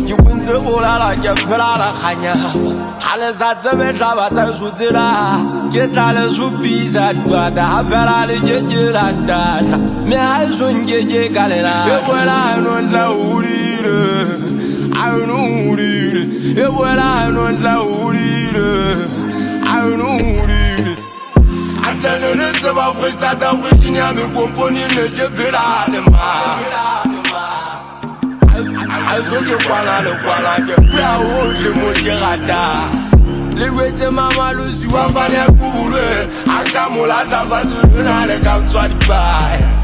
You win the whole like a brother, Hanya. Halazat the Bedravata Suzera, get Alice rupees at Guada, Havara, get you and that. May I soon get you Galera? Well, I don't know who I don't know who well, I don't know who I don't know who I'm telling you about first that I'm wishing I'm a company in the Jebira. I saw you while I get les wete mama lusi wafanya kule akamula tafatu na le kamswa dibai